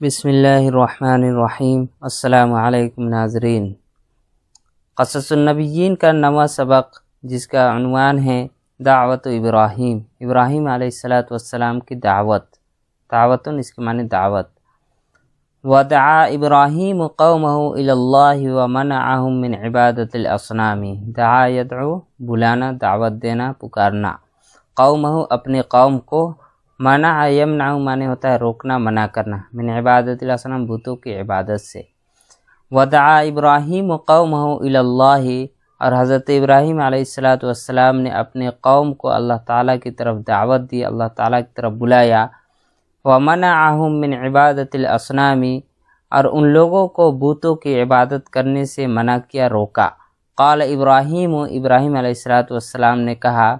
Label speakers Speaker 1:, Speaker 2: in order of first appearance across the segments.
Speaker 1: بسم اللہ الرحمن الرحیم۔ السلام علیکم ناظرین۔ قصص النبیین کا نواں سبق جس کا عنوان ہے دعوت ابراہیم، ابراہیم علیہ السلام کی دعوت۔ دعوتن اس کے معنی دعوت۔ ودعا ابراہیم قومہ الی اللہ ومنعہم من عبادت الاصنام۔ دعا یدعو بلانا، دعوت دینا، پکارنا۔ قومہ اپنے قوم کو، منع یمنع معنی ہوتا ہے روکنا، منع کرنا، من عبادت الاصنام بتوں کی عبادت سے۔ ودعا ابراہیم قومہ الی اللہ، اور حضرت ابراہیم علیہ السلام نے اپنے قوم کو اللہ تعالیٰ کی طرف دعوت دی، اللہ تعالیٰ کی طرف بلایا۔ ومنعہم من عبادت الاصنام، اور ان لوگوں کو بتوں کی عبادت کرنے سے منع کیا، روکا۔ قال ابراہیم، ابراہیم علیہ السلام نے کہا،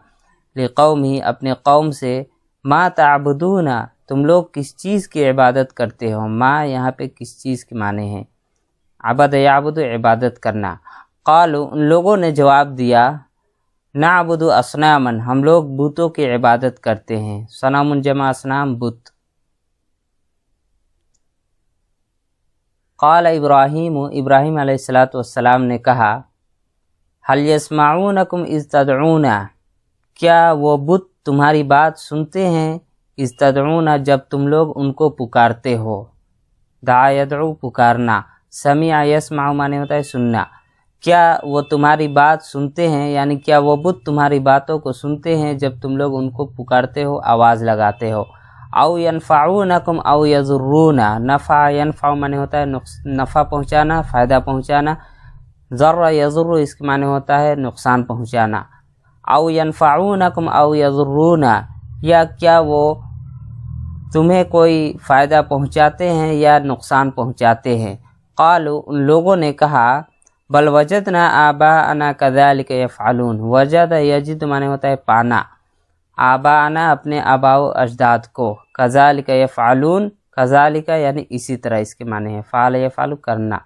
Speaker 1: لقومہ اپنے قوم سے، ما تعبدون، تم لوگ کس چیز کی عبادت کرتے ہو؟ ما یہاں پہ کس چیز کے معنی ہیں؟ عبد یعبد، عبادت کرنا۔ قالوا ان لوگوں نے جواب دیا، نعبد اصناما، ہم لوگ بتوں کی عبادت کرتے ہیں۔ صنم جمع اصنام، بت۔ قال ابراہیم، ابراہیم علیہ السلام نے کہا، هل يسمعونکم اذ تدعون، کیا وہ بت تمہاری بات سنتے ہیں؟ اذ تدعون، جب تم لوگ ان کو پکارتے ہو۔ دعا یدعو پکارنا، سمع یسمع معنی ہوتا ہے سننا۔ کیا وہ تمہاری بات سنتے ہیں، یعنی کیا وہ بت تمہاری باتوں کو سنتے ہیں جب تم لوگ ان کو پکارتے ہو، آواز لگاتے ہو؟ او ینفعونکم او یضرون، نفع ینفع معنی ہوتا ہے نفع پہنچانا، فائدہ پہنچانا۔ ضر یضر اس کے معنی ہوتا ہے نقصان پہنچانا۔ او ینفعونکم او یضرون، یا کیا وہ تمہیں کوئی فائدہ پہنچاتے ہیں یا نقصان پہنچاتے ہیں؟ قالوا ان لوگوں نے کہا، بل وجدنا آباءنا کذالک یفعلون۔ وجد یجد معنی ہوتا ہے پانا، آباءنا اپنے آباء و اجداد کو، کذالک یفعلون، کذالک یعنی اسی طرح اس کے معنی ہے فعل یفعل کرنا۔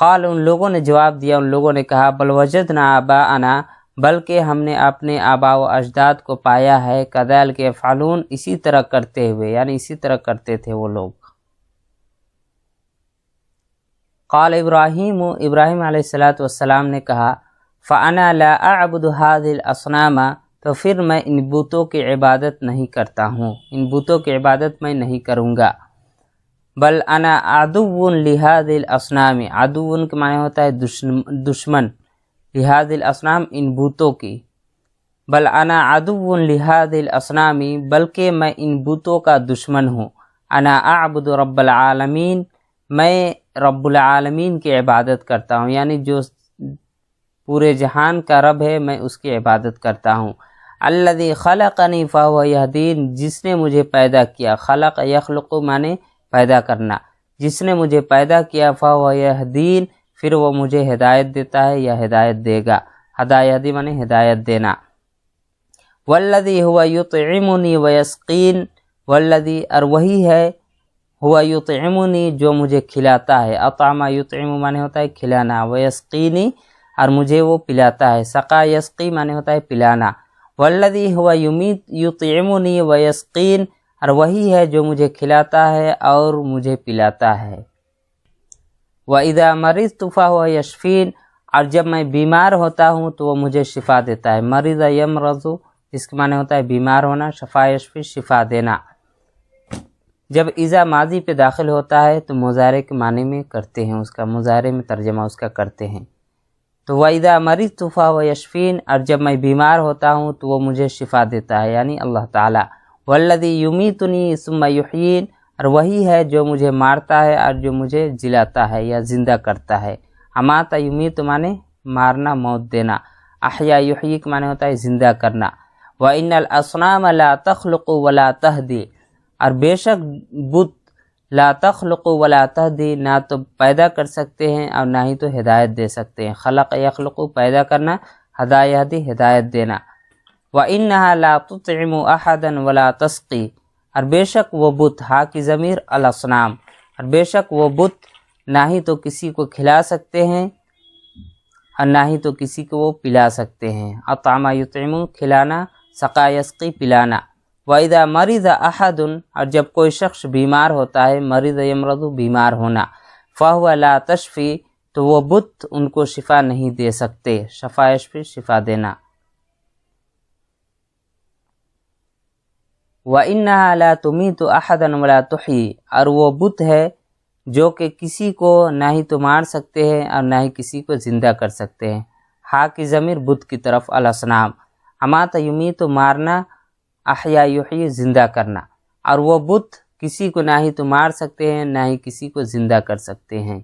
Speaker 1: قال ان لوگوں نے جواب دیا، ان لوگوں نے کہا، بل وجدنا آباءنا، بلکہ ہم نے اپنے آباء و اجداد کو پایا ہے، کذالک یفعلون اسی طرح کرتے ہوئے، یعنی اسی طرح کرتے تھے وہ لوگ۔ قال ابراہیم، ابراہیم علیہ السلام نے کہا، فانا لا اعبد هذه الاصنام، تو پھر میں ان بتوں کی عبادت نہیں کرتا ہوں، ان بتوں کی عبادت میں نہیں کروں گا۔ بل انا عدو لهذه الاصنام، عدو کے معنی ہوتا ہے دشمن، لهذه الاصنام ان بتوں کی۔ بل انا عدو لهذه الاصنام، بلکہ میں ان بتوں کا دشمن ہوں۔ انا اعبد رب العالمین، میں رب العالمین کی عبادت کرتا ہوں، یعنی جو پورے جہان کا رب ہے میں اس کی عبادت کرتا ہوں۔ الذی خلقنی فهو یہدین، جس نے مجھے پیدا کیا، خلق یخلق معنی پیدا کرنا، جس نے مجھے پیدا کیا، فهو یہدین، پھر وہ مجھے ہدایت دیتا ہے یا ہدایت دے گا۔ ہدایت معنی ہدایت دینا۔ والذی هو یطعمنی ویسقین، والذی اور وہی ہے، هو یطعمنی جو مجھے کھلاتا ہے، اطعم یطعم معنی ہوتا ہے کھلانا، ویسقینی اور مجھے وہ پلاتا ہے، سقا یسقی معنی ہوتا ہے پلانا۔ والذی هو یطعمنی ویسقین، اور وہی ہے جو مجھے کھلاتا ہے اور مجھے پلاتا ہے۔ وَإِذَا مَرِضْتُ فَهُوَ يَشْفِينِ، اور جب میں بیمار ہوتا ہوں تو وہ مجھے شفا دیتا ہے۔ مریض یمرض اس کے معنی ہوتا ہے بیمار ہونا، شفا یشفی شفا دینا۔ جب اذا ماضی پہ داخل ہوتا ہے تو مضارع کے معنی میں کرتے ہیں، اس کا مضارع میں ترجمہ اس کا کرتے ہیں۔ تو وَإِذَا مَرِضْتُ فَهُوَ يَشْفِينِ، اور جب میں بیمار ہوتا ہوں تو وہ مجھے شفا دیتا ہے، یعنی اللہ تعالیٰ۔ وَالَّذِي يُمِيتُنِي ثُمَّ يُحْيِينِ، اور وہی ہے جو مجھے مارتا ہے اور جو مجھے جلاتا ہے یا زندہ کرتا ہے۔ امات یمیت معنی مارنا، موت دینا۔ احیا یحیی کے معنی ہوتا ہے زندہ کرنا۔ وَإِنَّ الْأَصْنَامَ لَا تَخْلُقُ وَلَا تَهْدِي، اور بے شک بت لا تخلق ولا تهدی، نہ تو پیدا کر سکتے ہیں اور نہ ہی تو ہدایت دے سکتے ہیں۔ خلق یخلق پیدا کرنا، ہدایت یہدی ہدایت دینا۔ وَإِنَّهَا لَا تُطْعِمُ أَحَدًا وَلَا تَسْقِي، اور بے شک وہ بت، ہا کی ضمیر الاصنام، اور بے شک وہ بت نہ ہی تو کسی کو کھلا سکتے ہیں اور نہ ہی تو کسی کو وہ پلا سکتے ہیں۔ اطعم یطعم کھلانا، سقا یسقی پلانا۔ وَإِذَا مَرِضَ أَحَدٌ، اور جب کوئی شخص بیمار ہوتا ہے، مرض یمرض بیمار ہونا، فَهُوَ لَا تَشْفِي، تو وہ بت ان کو شفا نہیں دے سکتے، شفا یشفی شفا دینا۔ وَإِنَّهَا لَا تُمِيتُ أَحَدًا وَلَا تُحْيِي، اور وہ بت ہے جو کہ کسی کو نہ ہی تو مار سکتے ہیں اور نہ ہی کسی کو زندہ کر سکتے ہیں۔ ہا کی ضمیر بت کی طرف، الاصنام، امات یمیت مارنا، احیا یحیی زندہ کرنا، اور وہ بت کسی کو نہ ہی تو مار سکتے ہیں نہ ہی کسی کو زندہ کر سکتے ہیں۔